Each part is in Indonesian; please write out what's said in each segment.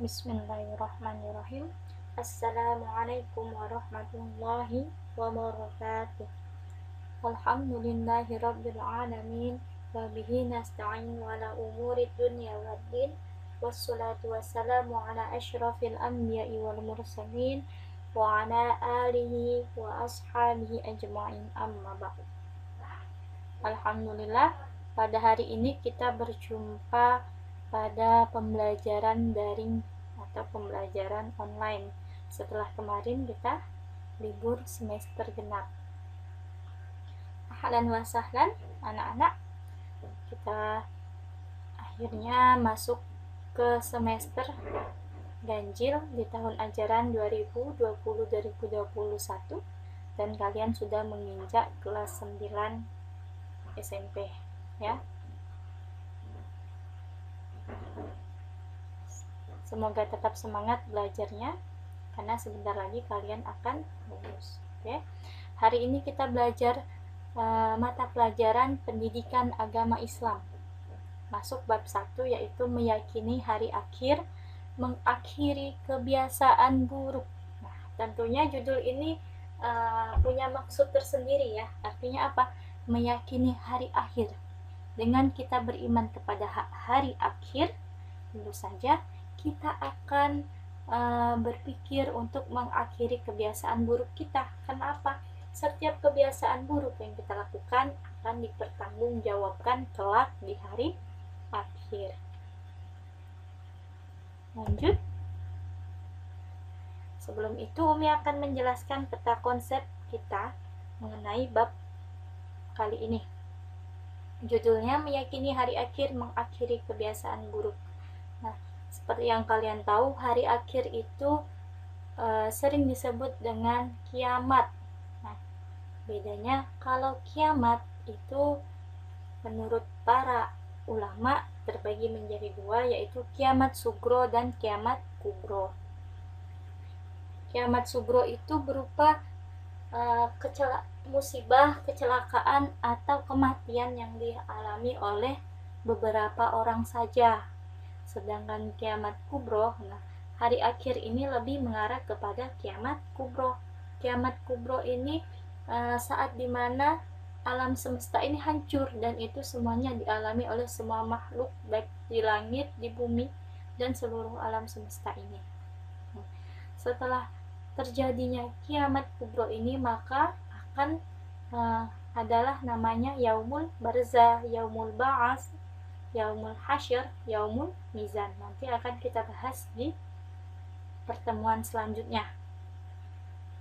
Bismillahirrahmanirrahim. Assalamualaikum warahmatullahi wabarakatuh. Alhamdulillahi rabbil alamin. Wa bihi nasta'in wala umuri dunya waddin. Wassalatu wassalamu ala asyrafil anbiya'i wal mursalin wa ala alihi wa ashabihi ajma'in, amma ba'd. Alhamdulillah, pada hari ini kita berjumpa pada pembelajaran daring atau pembelajaran online setelah kemarin kita libur semester genap. Ahlan wa sahlan anak-anak, kita akhirnya masuk ke semester ganjil di tahun ajaran 2020-2021 dan kalian sudah menginjak kelas 9 SMP ya. Semoga tetap semangat belajarnya karena sebentar lagi kalian akan lulus. Oke. Hari ini kita belajar mata pelajaran pendidikan agama Islam. Masuk bab 1 yaitu meyakini hari akhir, mengakhiri kebiasaan buruk. Nah, tentunya judul ini punya maksud tersendiri ya. Artinya apa? Meyakini hari akhir. Dengan kita beriman kepada hari akhir, tentu saja kita akan berpikir untuk mengakhiri kebiasaan buruk kita. Kenapa? Setiap kebiasaan buruk yang kita lakukan akan dipertanggungjawabkan kelak di hari akhir. Lanjut. Sebelum itu, Umi akan menjelaskan peta konsep kita mengenai bab kali ini. Judulnya meyakini hari akhir, mengakhiri kebiasaan buruk. Nah, seperti yang kalian tahu, hari akhir itu sering disebut dengan kiamat. Nah, bedanya kalau kiamat itu menurut para ulama terbagi menjadi dua, yaitu kiamat sugro dan kiamat kubro. Kiamat sugro itu berupa musibah, kecelakaan, atau kematian yang dialami oleh beberapa orang saja. Sedangkan kiamat kubro, nah, hari akhir ini lebih mengarah kepada kiamat kubro. Kiamat kubro ini saat dimana alam semesta ini hancur, dan itu semuanya dialami oleh semua makhluk, baik di langit, di bumi, dan seluruh alam semesta ini. Setelah terjadinya kiamat kubro ini, maka akan adalah namanya yaumul barzah, yaumul ba'as, yaumul hasyr, yaumul mizan. Nanti akan kita bahas di pertemuan selanjutnya.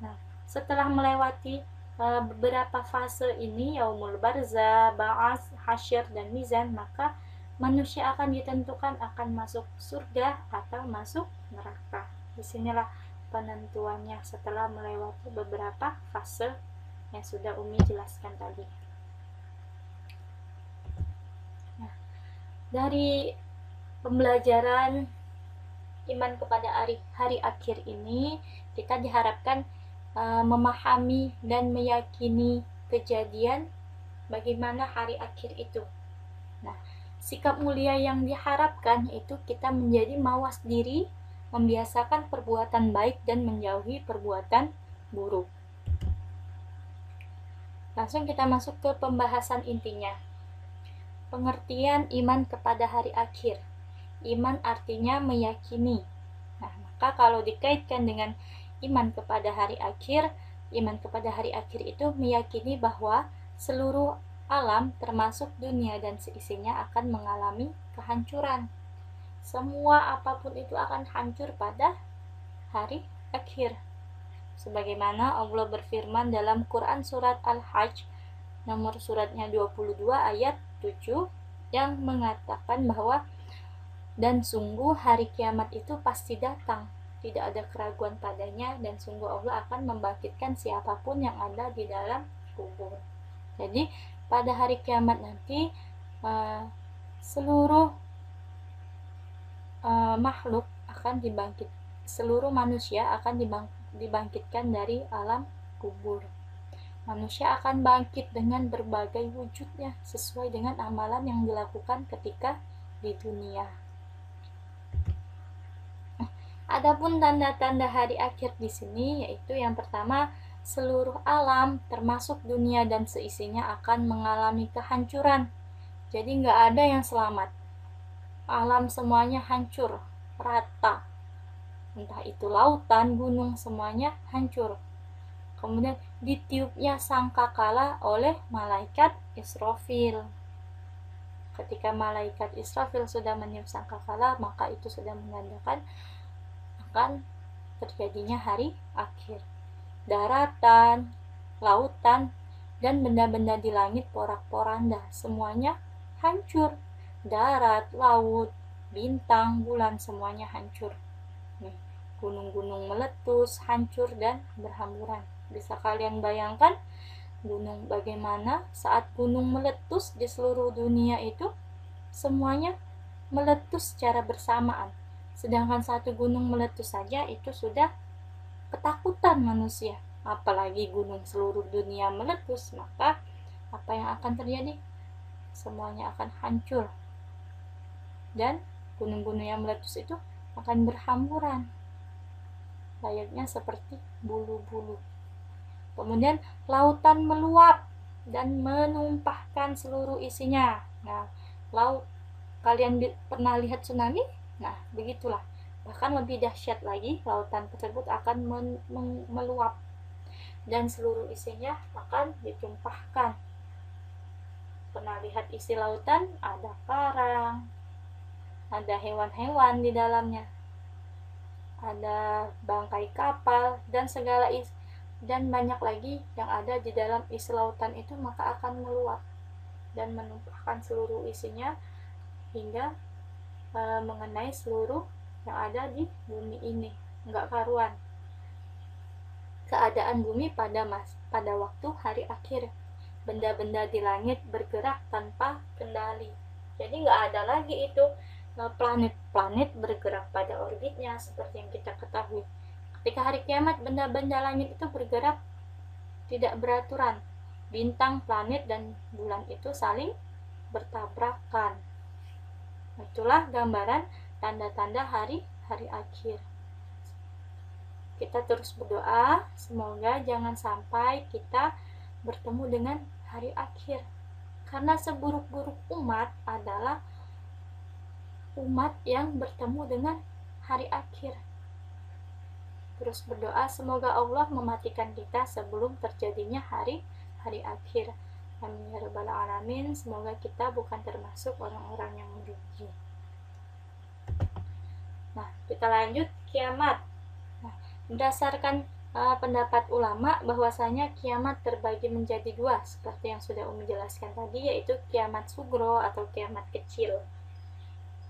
Nah, setelah melewati beberapa fase ini, yaumul barzah, ba'as, hasyr, dan mizan, maka manusia akan ditentukan akan masuk surga atau masuk neraka. Disinilah penentuannya setelah melewati beberapa fase yang sudah Umi jelaskan tadi. Nah, dari pembelajaran iman kepada hari akhir ini, kita diharapkan memahami dan meyakini kejadian bagaimana hari akhir itu. Nah, sikap mulia yang diharapkan itu kita menjadi mawas diri, membiasakan perbuatan baik dan menjauhi perbuatan buruk. Langsung kita masuk ke pembahasan intinya. Pengertian iman kepada hari akhir. Iman artinya meyakini. Nah, maka kalau dikaitkan dengan iman kepada hari akhir, iman kepada hari akhir itu meyakini bahwa seluruh alam termasuk dunia dan seisinya akan mengalami kehancuran. Semua apapun itu akan hancur pada hari akhir. Sebagaimana Allah berfirman dalam Quran surat Al-Hajj nomor suratnya 22 ayat 7 yang mengatakan bahwa dan sungguh hari kiamat itu pasti datang, tidak ada keraguan padanya, dan sungguh Allah akan membangkitkan siapapun yang ada di dalam kubur. Jadi pada hari kiamat nanti seluruh makhluk akan seluruh manusia akan dibangkitkan dari alam kubur. Manusia akan bangkit dengan berbagai wujudnya sesuai dengan amalan yang dilakukan ketika di dunia. Adapun tanda-tanda hari akhir di sini yaitu yang pertama, seluruh alam termasuk dunia dan seisinya akan mengalami kehancuran. Jadi nggak ada yang selamat. Alam semuanya hancur, rata. Entah itu lautan, gunung, semuanya hancur. Kemudian ditiupnya sangkakala oleh malaikat Israfil. Ketika malaikat Israfil sudah meniup sangkakala, maka itu sudah menandakan akan terjadinya hari akhir. Daratan, lautan, dan benda-benda di langit porak-poranda semuanya hancur. Darat, laut, bintang, bulan semuanya hancur. Nih, gunung-gunung meletus, hancur dan berhamburan. Bisa kalian bayangkan gunung bagaimana saat gunung meletus di seluruh dunia itu semuanya meletus secara bersamaan. Sedangkan satu gunung meletus saja itu sudah ketakutan manusia. Apalagi gunung seluruh dunia meletus, maka apa yang akan terjadi? Semuanya akan hancur. Dan gunung-gunung yang meletus itu akan berhamburan. Layaknya seperti bulu-bulu. Kemudian lautan meluap dan menumpahkan seluruh isinya. Nah, laut, kalian pernah lihat tsunami? Nah, begitulah. Bahkan lebih dahsyat lagi, lautan tersebut akan meluap dan seluruh isinya akan ditumpahkan. Pernah lihat isi lautan? Ada karang, ada hewan-hewan di dalamnya, ada bangkai kapal, dan segala dan banyak lagi yang ada di dalam isi lautan itu, maka akan meluap dan menumpahkan seluruh isinya hingga mengenai seluruh yang ada di bumi ini. Nggak karuan keadaan bumi pada waktu hari akhir. Benda-benda di langit bergerak tanpa kendali. Jadi nggak ada lagi itu planet-planet bergerak pada orbitnya seperti yang kita ketahui. Ketika hari kiamat, benda-benda langit itu bergerak tidak beraturan. Bintang, planet, dan bulan itu saling bertabrakan. Itulah gambaran tanda-tanda hari akhir. Kita terus berdoa, semoga jangan sampai kita bertemu dengan hari akhir. Karena seburuk-buruk umat adalah umat yang bertemu dengan hari akhir. Terus berdoa, semoga Allah mematikan kita sebelum terjadinya hari akhir. Amin ya rabbal alamin. Semoga kita bukan termasuk orang-orang yang merugi. Nah, kita lanjut kiamat. Nah, berdasarkan pendapat ulama bahwasanya kiamat terbagi menjadi dua, seperti yang sudah Umi jelaskan tadi, yaitu kiamat sugro atau kiamat kecil.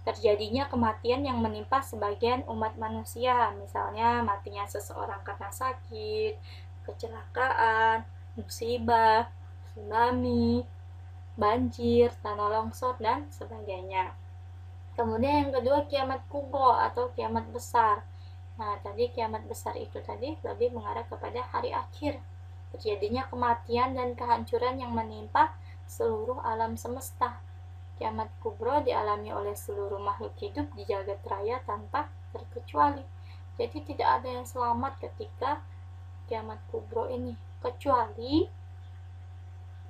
Terjadinya kematian yang menimpa sebagian umat manusia, misalnya matinya seseorang karena sakit, kecelakaan, musibah, tsunami, banjir, tanah longsor, dan sebagainya. Kemudian yang kedua, kiamat kubro atau kiamat besar. Nah, tadi kiamat besar itu tadi lebih mengarah kepada hari akhir. Terjadinya kematian dan kehancuran yang menimpa seluruh alam semesta. Kiamat kubro dialami oleh seluruh makhluk hidup di jagat raya tanpa terkecuali. Jadi tidak ada yang selamat ketika kiamat kubro ini, kecuali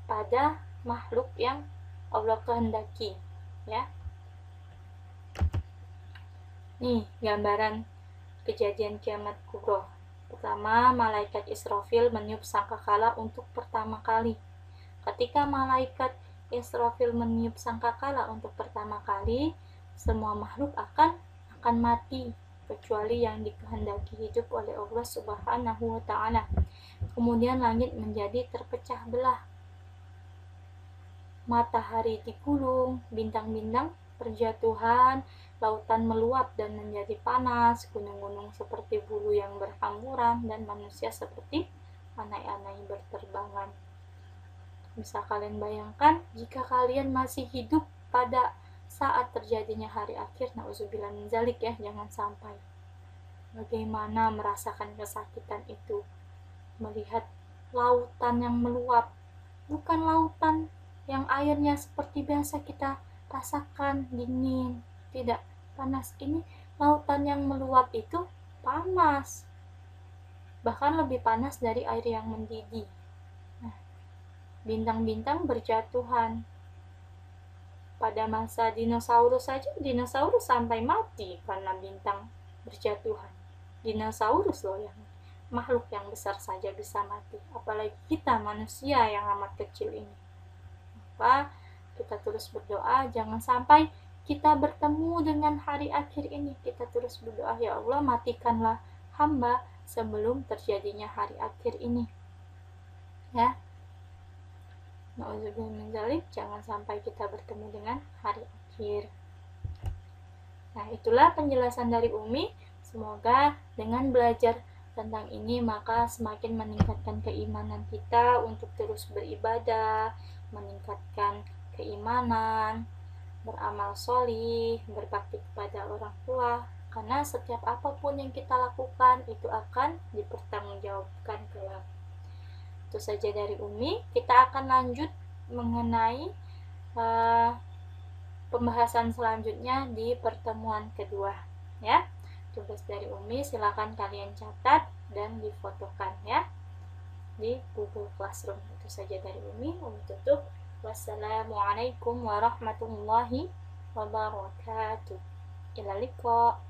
pada makhluk yang Allah kehendaki, ya. Nih gambaran kejadian kiamat kubro. Pertama, malaikat Israfil meniup sangkakala untuk pertama kali. Ketika malaikat Israfil meniup sangkakala untuk pertama kali, semua makhluk akan mati kecuali yang dikehendaki hidup oleh Allah Subhanahu wa taala. Kemudian langit menjadi terpecah belah. Matahari digulung, bintang-bintang berjatuhan, lautan meluap dan menjadi panas, gunung-gunung seperti bulu yang berhamburan, dan manusia seperti anai-anai berterbangan. Bisa kalian bayangkan jika kalian masih hidup pada saat terjadinya hari akhir, na'udzubillah min dzalik ya, jangan sampai. Bagaimana merasakan kesakitan itu, melihat lautan yang meluap, bukan lautan yang airnya seperti biasa kita rasakan dingin, tidak, panas. Ini lautan yang meluap itu panas, bahkan lebih panas dari air yang mendidih. Nah, bintang-bintang berjatuhan. Pada masa dinosaurus saja, dinosaurus sampai mati karena bintang berjatuhan. Dinosaurus loh, yang makhluk yang besar saja bisa mati, apalagi kita manusia yang amat kecil ini. Maka kita terus berdoa, jangan sampai kita bertemu dengan hari akhir ini. Kita terus berdoa, ya Allah, matikanlah hamba sebelum terjadinya hari akhir ini. Ya, na'udzubillah min dzalik, jangan sampai kita bertemu dengan hari akhir. Nah, itulah penjelasan dari Umi. Semoga dengan belajar tentang ini maka semakin meningkatkan keimanan kita untuk terus beribadah, meningkatkan keimanan, beramal sholih, berbakti kepada orang tua, karena setiap apapun yang kita lakukan itu akan dipertanggungjawabkan kelak. Itu saja dari Umi. Kita akan lanjut mengenai pembahasan selanjutnya di pertemuan kedua, ya. Tugas dari Umi silakan kalian catat dan difotokan ya di Google Classroom. Itu saja dari Umi. Umi tutup. Wassalamualaikum warahmatullahi wabarakatuh. Ila liqa.